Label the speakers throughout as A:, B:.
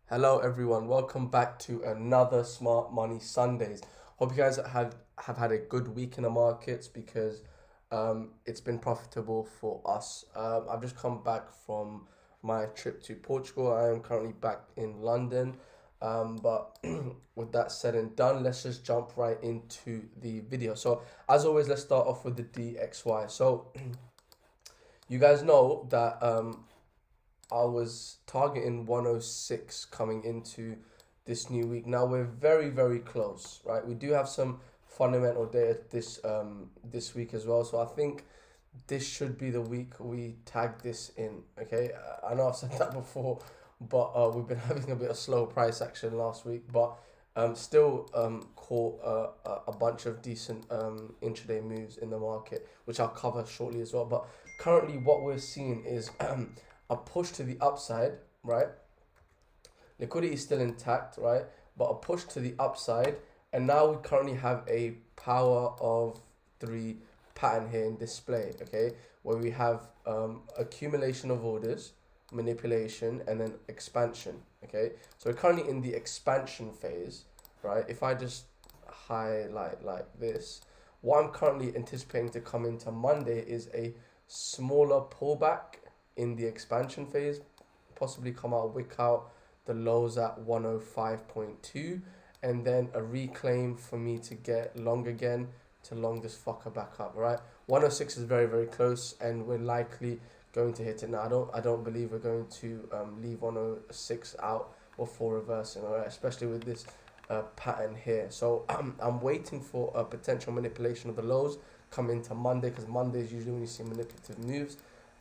A: Hello everyone, welcome back to another Smart Money Sundays. Hope you guys have had a good week in the markets because it's been profitable for us. I've just come back from my trip to Portugal. I am currently back in London. But with that said and done, let's just jump right into the video. So as always, let's start off with the DXY. So you guys know that I was targeting 106 coming into this new week. Now we're very, very close, right? We do have some fundamental data this week as well. So I think this should be the week we tag this in. Okay, I know I've said that before, but we've been having a bit of slow price action last week, but still caught a bunch of decent intraday moves in the market, which I'll cover shortly as well. But currently, what we're seeing is a push to the upside, right? Liquidity is still intact, right? But a push to the upside, and now we currently have a power of three pattern here in display, okay, where we have accumulation of orders, manipulation, and then expansion, okay. So we're currently in the expansion phase, right? If I just highlight like this, what I'm currently anticipating to come into Monday is a smaller pullback in the expansion phase, possibly come out, wick out the lows at 105.2, and then a reclaim for me to get long again to long this fucker back up, right? 106 is very, very close, and we're likely going to hit it. Now, I don't believe we're going to leave 106 out before reversing, all right? Especially with this pattern here. So I'm waiting for a potential manipulation of the lows come into Monday, because Monday is usually when you see manipulative moves.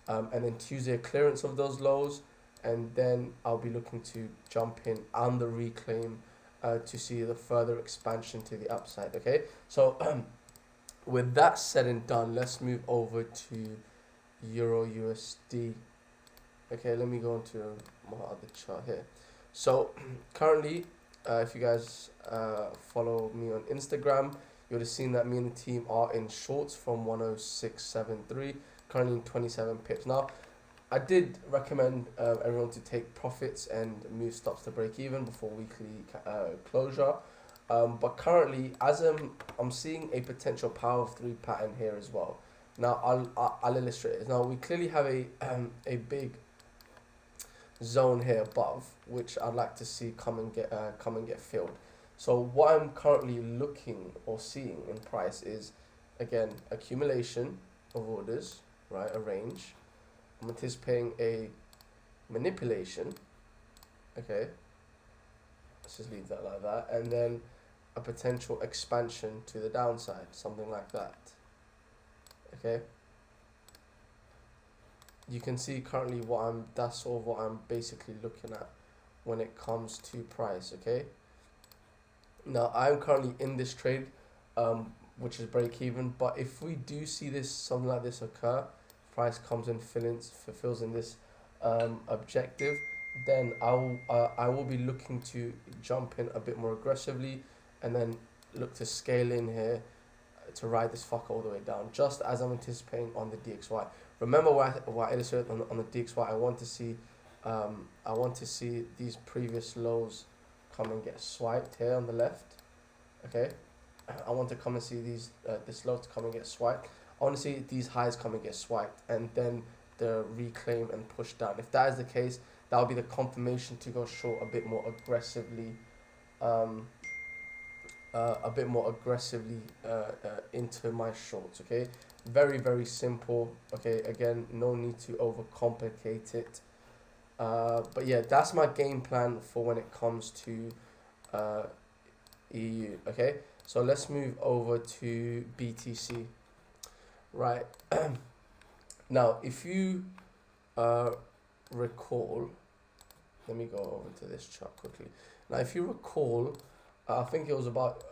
A: And then Tuesday, a clearance of those lows, and then I'll be looking to jump in on the reclaim to see the further expansion to the upside. Okay, so with that said and done, let's move over to Euro USD. Okay, let me go into my other chart here. So currently, if you guys follow me on Instagram, you would have seen that me and the team are in shorts from 106.73, currently in 27 pips. Now, I did recommend everyone to take profits and move stops to break even before weekly closure. But currently, as I'm seeing a potential power of three pattern here as well. Now, I'll illustrate it. Now, we clearly have a big zone here above, which I'd like to see come and get filled. So what I'm currently looking or seeing in price is, again, accumulation of orders, right? A range. I'm anticipating a manipulation. Okay, let's just leave that like that, and then a potential expansion to the downside, something like that. Okay, you can see currently that's sort of what I'm basically looking at when it comes to price. Okay, now I'm currently in this trade, which is break even, but if we do see this, something like this occur, price comes and fulfills in this objective, then I will be looking to jump in a bit more aggressively, and then look to scale in here to ride this fucker all the way down, just as I'm anticipating on the DXY. Remember what I illustrated on the DXY. I want to see these previous lows come and get swiped here on the left. Okay, I want to come and see this low to come and get swiped. I want to see these highs come and get swiped, and then the reclaim and push down. If that is the case, that will be the confirmation to go short a bit more aggressively, um, into my shorts. Okay, very, very simple. Okay, again, no need to overcomplicate it. But yeah, that's my game plan for when it comes to EU. Okay, so let's move over to BTC. Right. Now, if you recall, let me go over to this chart quickly. Now, if you recall, I think it was about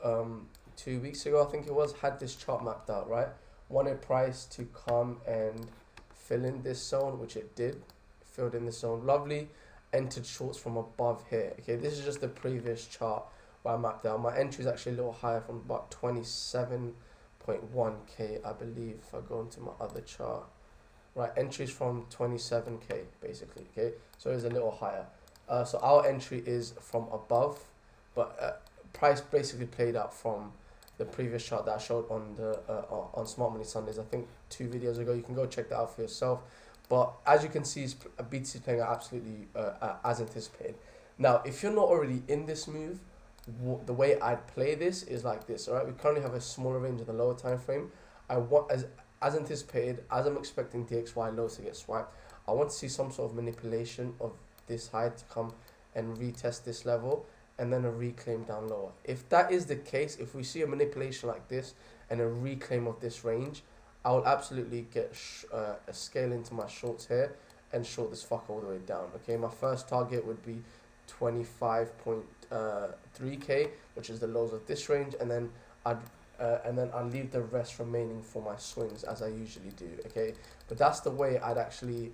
A: 2 weeks ago, I think it was, had this chart mapped out, right? Wanted price to come and fill in this zone, which it did. Filled in this zone, lovely. Entered shorts from above here. Okay, this is just the previous chart where I mapped out. My entry is actually a little higher, from about 27.1k, I believe, if I go into my other chart. Right, entries from 27k basically. Okay, so it's a little higher. So our entry is from above, but price basically played out from the previous chart that I showed on the on Smart Money Sundays. I think 2 videos ago. You can go check that out for yourself. But as you can see, BTC is playing out absolutely as anticipated. Now, if you're not already in this move, the way I'd play this is like this. All right, we currently have a smaller range in the lower time frame. I want as anticipated, as I'm expecting DXY lows to get swiped. I want to see some sort of manipulation of this high to come and retest this level, and then a reclaim down lower. If that is the case, if we see a manipulation like this and a reclaim of this range, I will absolutely get a scale into my shorts here and short this fucker all the way down. Okay, my first target would be 25.3k, which is the lows of this range, and then I'll leave the rest remaining for my swings as I usually do. Okay, but that's the way I'd actually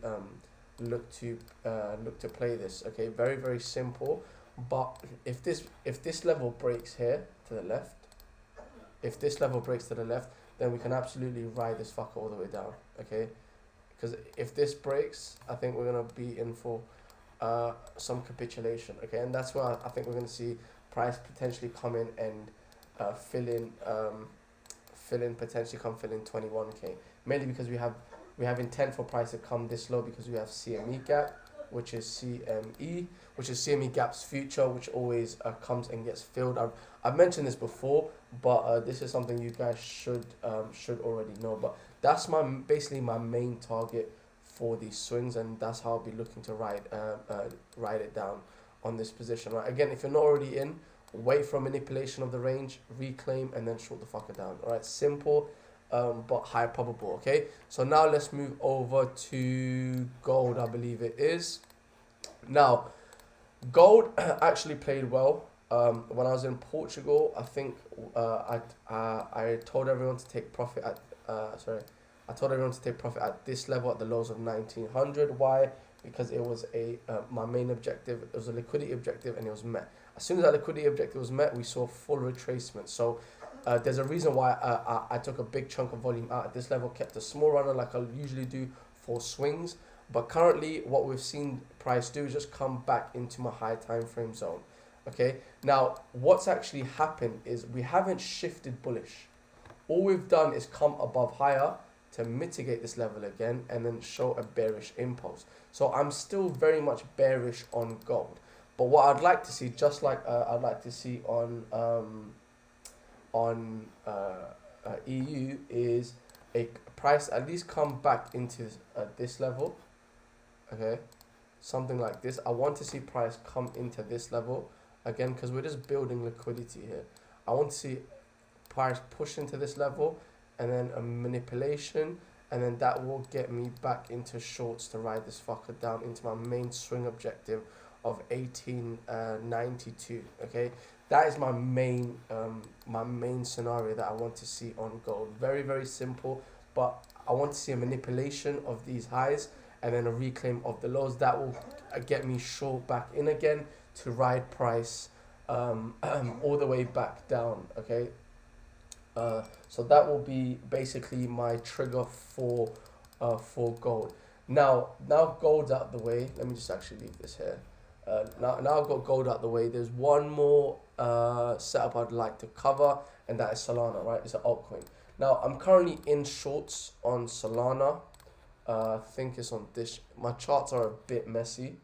A: look to play this. Okay, very, very simple. But if this level breaks here to the left, then we can absolutely ride this fucker all the way down. Okay, because if this breaks, I think we're gonna be in for some capitulation. Okay, and that's where I think we're gonna see price potentially come in and fill in potentially come fill in 21k, mainly because we have intent for price to come this low because we have CME gap, which is CME gap's future, which always comes and gets filled. I've mentioned this before, but this is something you guys should already know. But that's basically my main target for these swings, and that's how I'll be looking to ride it down on this position. Right, again, if you're not already in, wait for a manipulation of the range, reclaim, and then short the fucker down. All right, simple. But high probable. Okay, so now let's move over to gold. I believe it is. Now, gold actually played well. When I was in Portugal, I think I told everyone to take profit at I told everyone to take profit at this level at the lows of 1900. Why? Because it was my main objective. It was a liquidity objective, and it was met. As soon as that liquidity objective was met, we saw full retracement. So there's a reason why I took a big chunk of volume out at this level, kept a small runner like I usually do for swings. But currently, what we've seen price do is just come back into my high time frame zone. Okay, now what's actually happened is we haven't shifted bullish. All we've done is come above higher to mitigate this level again and then show a bearish impulse. So I'm still very much bearish on gold. But what I'd like to see, just like I'd like to see on EU, is a price at least come back into this level. Okay, something like this. I want to see price come into this level again because we're just building liquidity here. I want to see price push into this level and then a manipulation, and then that will get me back into shorts to ride this fucker down into my main swing objective of 1892. Okay, that is my main scenario that I want to see on gold. Very, very simple, but I want to see a manipulation of these highs and then a reclaim of the lows. That will get me short back in again to ride price all the way back down. Okay, so that will be basically my trigger for gold. Now gold's out the way. Let me just actually leave this here. Now I've got gold out the way. There's one more setup I'd like to cover, and that is Solana. Right, it's an altcoin. Now I'm currently in shorts on Solana. I think it's on this. My charts are a bit messy,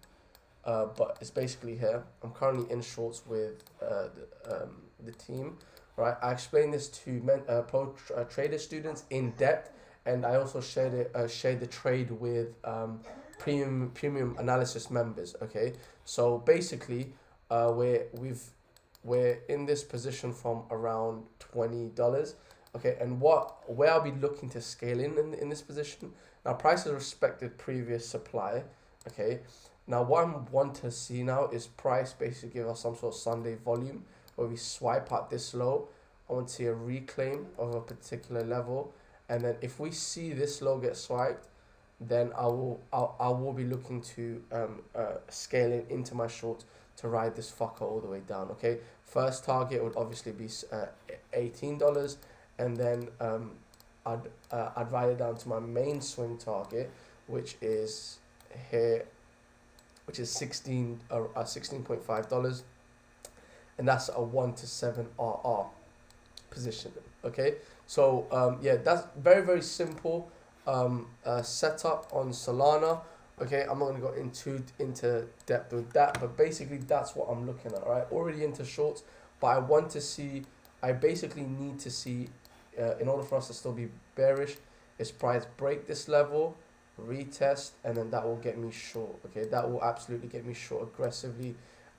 A: but it's basically here. I'm currently in shorts with the team. Right, I explained this to pro trader students in depth, and I also shared the trade with premium analysis members. Okay, so basically, we're in this position from around $20. Okay, and where I'll be looking to scale in this position. Now, price has respected previous supply. Okay, now what I want to see now is price basically give us some sort of Sunday volume where we swipe at this low. I want to see a reclaim of a particular level, and then if we see this low get swiped, then I will be looking to scale in into my shorts to ride this fucker all the way down. Okay, first target would obviously be $18, and then I'd ride it down to my main swing target, which is here which is $16.5, and that's a 1 to 7 RR position. Okay, so yeah, that's very simple setup on Solana. Okay, I'm not gonna go into depth with that, but basically that's what I'm looking at. Right, already into shorts, but I basically need to see, in order for us to still be bearish, is price break this level, retest, and then that will get me short. Okay, that will absolutely get me short aggressively.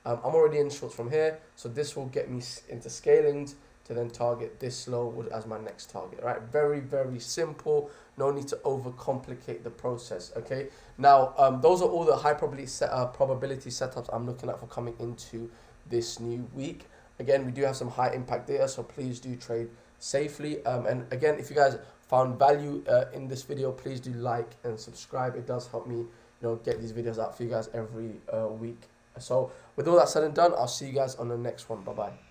A: I'm already in shorts from here, so this will get me into scalings to then target this low as my next target. Right, very simple. No need to overcomplicate the process. Okay, now those are all the high probability setups I'm looking at for coming into this new week. Again, we do have some high impact data, so please do trade safely. And again, if you guys found value in this video, please do like and subscribe. It does help me, get these videos out for you guys every week. So with all that said and done, I'll see you guys on the next one. Bye bye.